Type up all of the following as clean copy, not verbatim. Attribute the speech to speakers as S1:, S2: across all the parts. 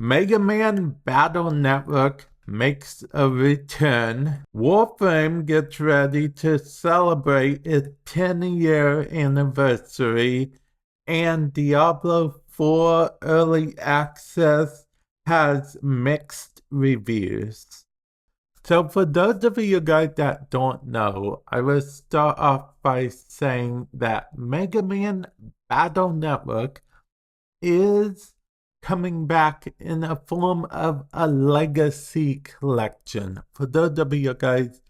S1: Mega Man Battle Network makes a return. Warframe gets ready to celebrate its 10-year anniversary, and Diablo 4 Early Access has mixed reviews. So for those of you guys that don't know, I will start off by saying that Mega Man Battle Network is coming back in a form of a legacy collection. For those of you guys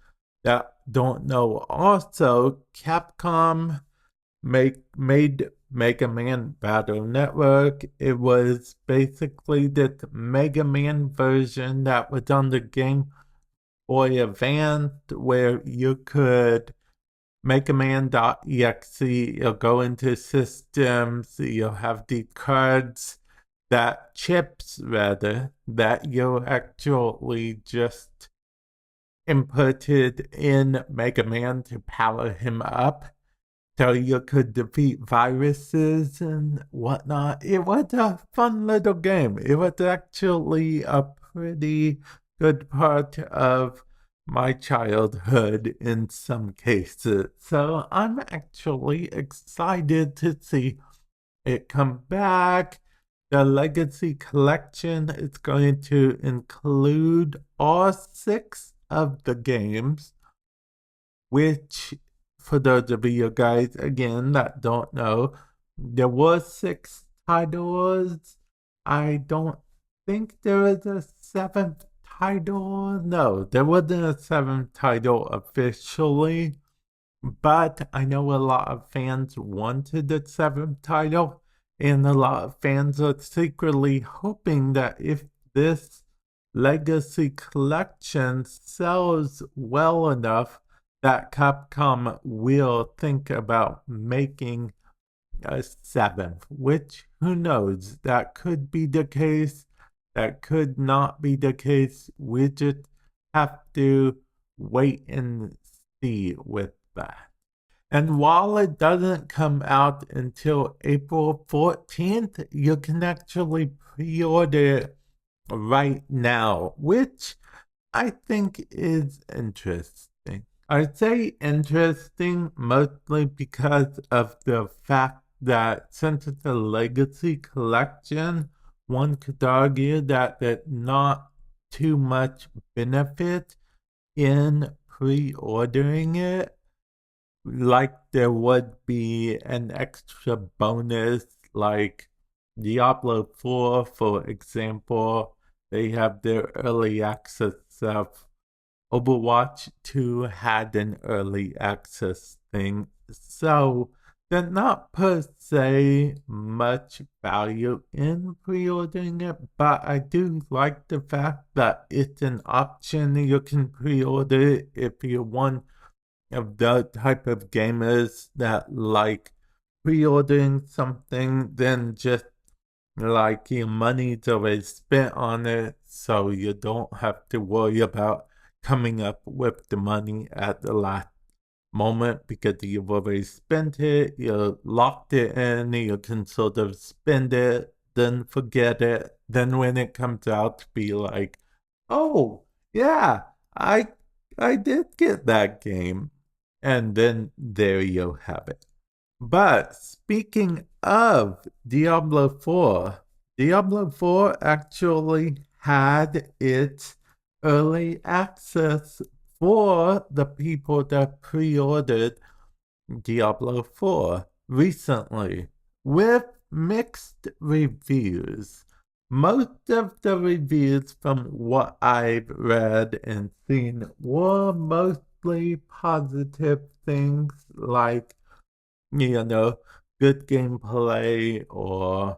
S1: that don't know, also Capcom made Mega Man Battle Network. It was basically this Mega Man version that was on the Game Boy Advance, where you could MegaMan.exe, you'll go into systems, you'll have the cards, chips rather, that you actually just inputted in Mega Man to power him up. So you could defeat viruses and whatnot. It was a fun little game. It was actually a pretty good part of my childhood in some cases. So I'm actually excited to see it come back. The Legacy Collection is going to include all 6 of the games, which, for those of you guys, again, that don't know, there were 6 titles. I don't think there was a 7th title. No, there wasn't a 7th title officially, but I know a lot of fans wanted the 7th title, and a lot of fans are secretly hoping that if this Legacy Collection sells well enough, that Capcom will think about making a 7th, which, who knows, that could be the case, that could not be the case. We just have to wait and see with that. And while it doesn't come out until April 14th, you can actually pre-order it right now, which I think is interesting. I say interesting mostly because of the fact that since it's a legacy collection, one could argue that there's not too much benefit in pre-ordering it, like there would be an extra bonus, like Diablo 4, for example. They have their early access stuff. Overwatch 2 had an early access thing, so there's not per se much value in pre-ordering it, but I do like the fact that it's an option. You can pre-order it if you're one of the type of gamers that like pre-ordering something, then just like your money's already spent on it, so you don't have to worry about coming up with the money at the last moment because you've already spent it, you locked it in, you can sort of spend it, then forget it, then when it comes out, be like, oh, yeah, I did get that game, and then there you have it. But speaking of Diablo 4, Diablo 4 actually had its early access for the people that pre-ordered Diablo 4 recently, with mixed reviews. Most of the reviews from what I've read and seen were mostly positive things, like, good gameplay or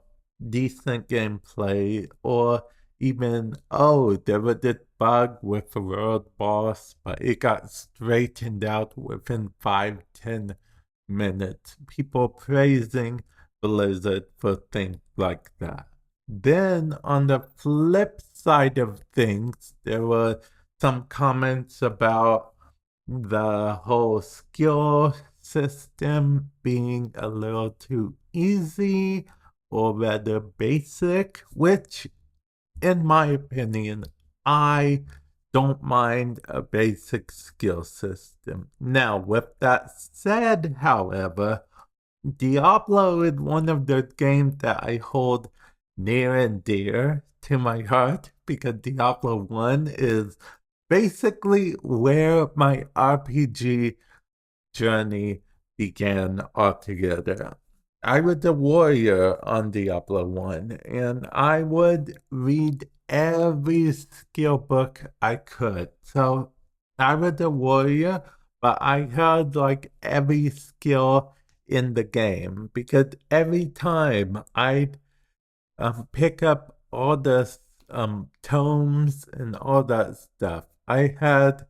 S1: decent gameplay, or even, oh, there was this bug with the world boss, but it got straightened out within 5-10 minutes. People praising Blizzard for things like that. Then on the flip side of things, there were some comments about the whole skill system being a little too easy or rather basic, which in my opinion, I don't mind a basic skill system. Now, with that said, however, Diablo is one of those games that I hold near and dear to my heart because Diablo 1 is basically where my RPG journey began altogether. I was a warrior on Diablo 1, and I would read every skill book I could. So I was a warrior, but I had like every skill in the game because every time I'd pick up all the tomes and all that stuff, I had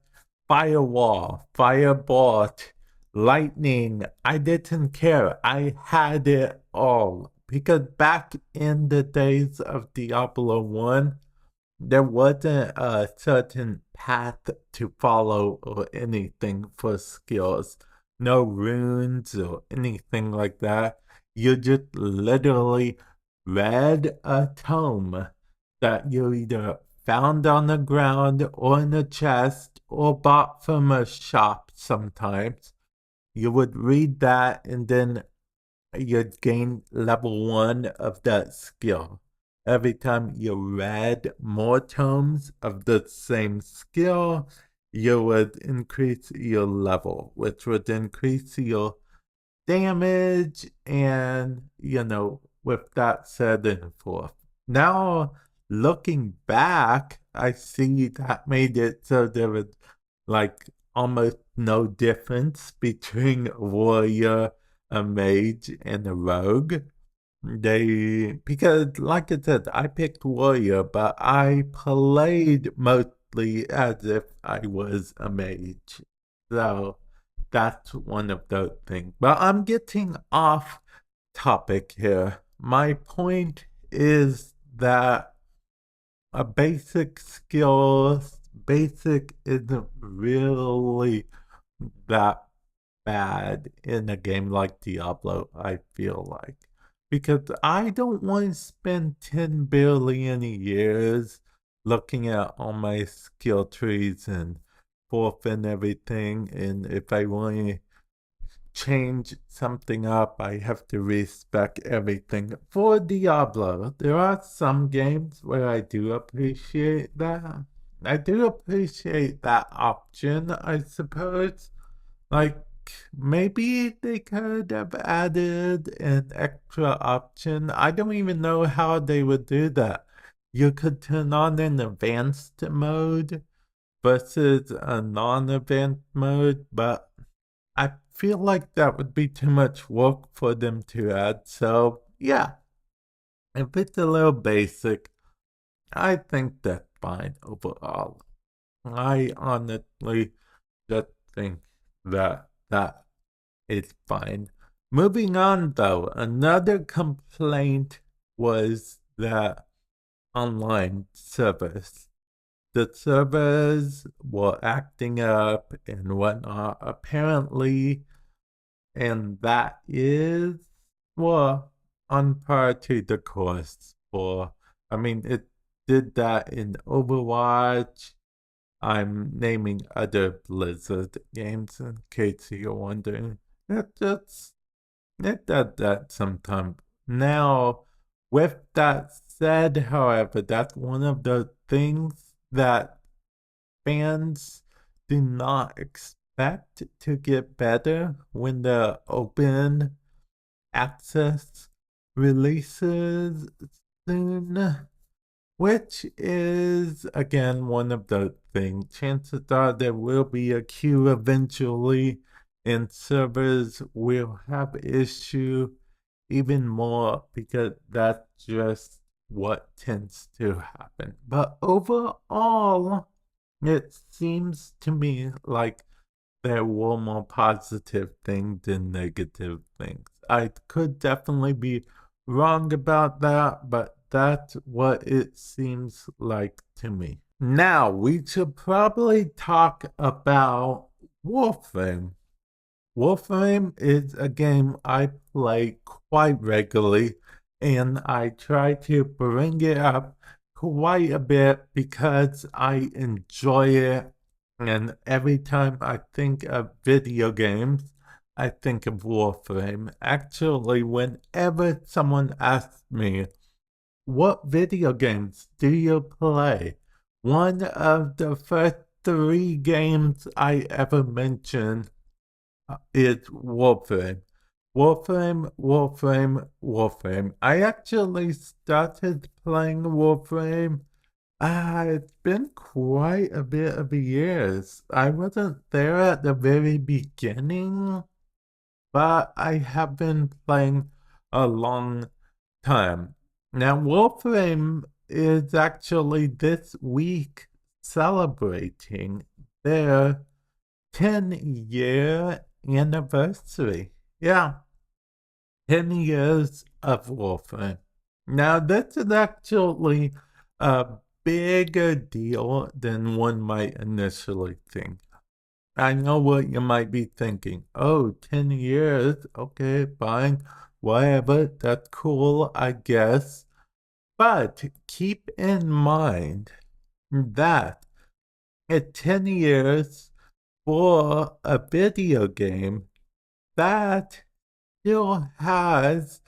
S1: firewall, firebolt, lightning. I didn't care. I had it all. Because back in the days of Diablo 1, there wasn't a certain path to follow or anything for skills. No runes or anything like that. You just literally read a tome that you either found on the ground or in a chest or bought from a shop sometimes. You would read that and then you'd gain level 1 of that skill. Every time you read more tomes of the same skill, you would increase your level, which would increase your damage and, with that said and forth. Now, looking back, I see that made it so there was like almost no difference between a warrior, a mage, and a rogue. Because like I said, I picked warrior, but I played mostly as if I was a mage. So that's one of those things. But I'm getting off topic here. My point is that a basic isn't really that bad in a game like Diablo, I feel like. Because I don't want to spend 10 billion years looking at all my skill trees and forfeit everything. And if I want to change something up, I have to respec everything. For Diablo, there are some games where I do appreciate that. I do appreciate that option, I suppose. Like, maybe they could have added an extra option. I don't even know how they would do that. You could turn on an advanced mode versus a non-advanced mode, but I feel like that would be too much work for them to add. So, yeah, if it's a little basic, I think that's fine overall. I honestly just think that is fine. Moving on, though, another complaint was that online servers. The servers were acting up and whatnot. Apparently, and that is, well, on par to the course for, I mean, it did that in Overwatch. I'm naming other Blizzard games in case you're wondering. It does that sometimes. Now, with that said, however, that's one of the things that fans do not expect to get better when the open access releases soon, which is again one of the things. Chances are there will be a queue eventually, and servers will have issue even more because that's just what tends to happen. But overall, it seems to me like there were more positive things than negative things. I could definitely be wrong about that, but that's what it seems like to me. Now, we should probably talk about Warframe. Warframe is a game I play quite regularly, and I try to bring it up quite a bit because I enjoy it. And every time I think of video games, I think of Warframe. Actually, whenever someone asks me, what video games do you play? One of the first three games I ever mention is Warframe. Warframe. I actually started playing Warframe. It's been quite a bit of years. I wasn't there at the very beginning, but I have been playing a long time. Now, Warframe is actually this week celebrating their 10-year anniversary. Yeah, 10 years of Warframe. Now, this is actually a bigger deal than one might initially think. I know what you might be thinking. Oh, 10 years. Okay, fine. Whatever. That's cool, I guess. But keep in mind that at 10 years for a video game, that still has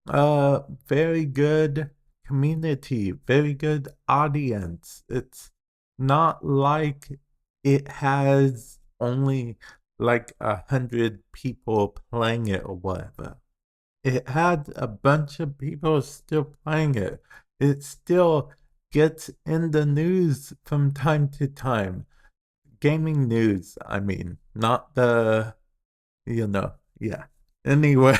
S1: a very good community, very good audience. It's not like it has only like 100 people playing it or whatever. It had a bunch of people still playing it. It still gets in the news from time to time. Gaming news, I mean, not the, yeah. Anyway,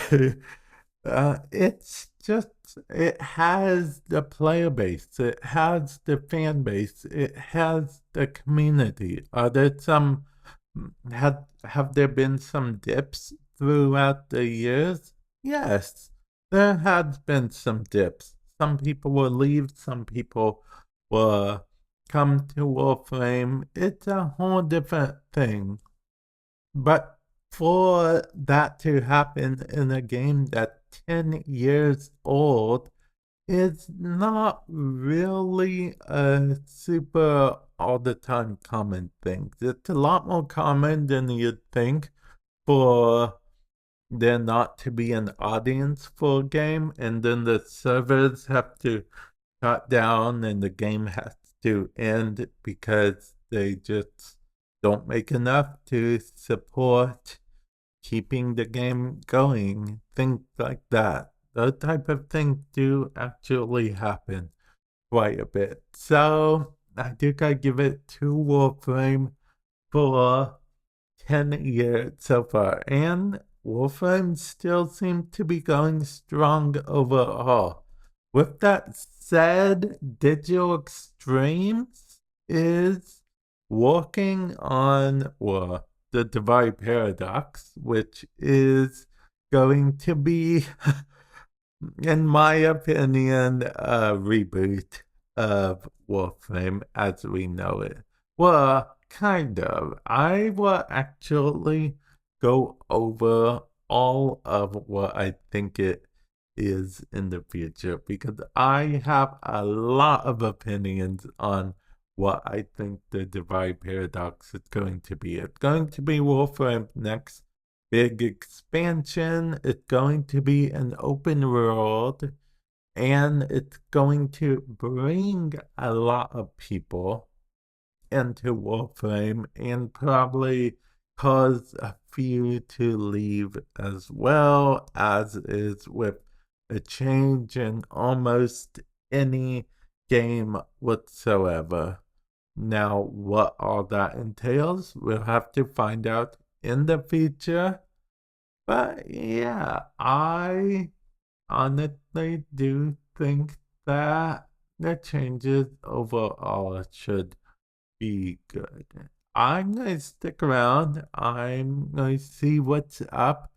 S1: it's just, it has the player base, it has the fan base, it has the community. Are there some, have there been some dips throughout the years? Yes, there has been some dips. Some people will leave, some people will come to Warframe. It's a whole different thing. But for that to happen in a game that's 10 years old is not really a super all the time common thing. It's a lot more common than you'd think for there not to be an audience for a game, and then the servers have to shut down and the game has to end because they just don't make enough to support keeping the game going, things like that. Those type of things do actually happen quite a bit. So I think I give it 2 Warframe for 10 years so far. And Warframe still seems to be going strong overall. With that said, Digital Extremes is working on, well, the Divide Paradox, which is going to be, in my opinion, a reboot of Warframe as we know it. Well, kind of. I will actually go over all of what I think it is in the future because I have a lot of opinions on what I think the Divide Paradox is going to be. It's going to be Warframe's next big expansion. It's going to be an open world, and it's going to bring a lot of people into Warframe and probably cause a few to leave as well, as is with a change in almost any game whatsoever. Now, what all that entails, we'll have to find out in the future. But yeah, I honestly do think that the changes overall should be good. I'm gonna stick around. I'm gonna see what's up,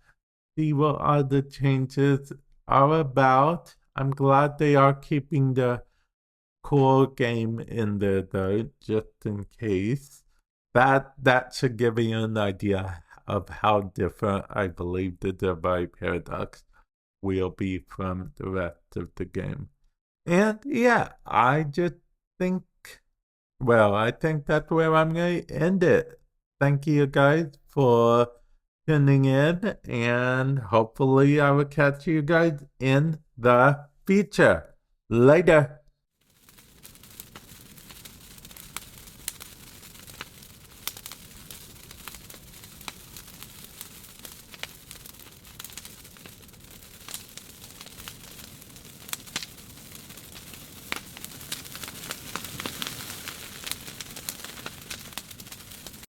S1: see what other changes are about. I'm glad they are keeping the core game in there though, just in case. That should give you an idea of how different I believe the Divide Paradox will be from the rest of the game. And yeah, I just think, well, I think that's where I'm going to end it. Thank you guys for tuning in, and hopefully I will catch you guys in the future. Later.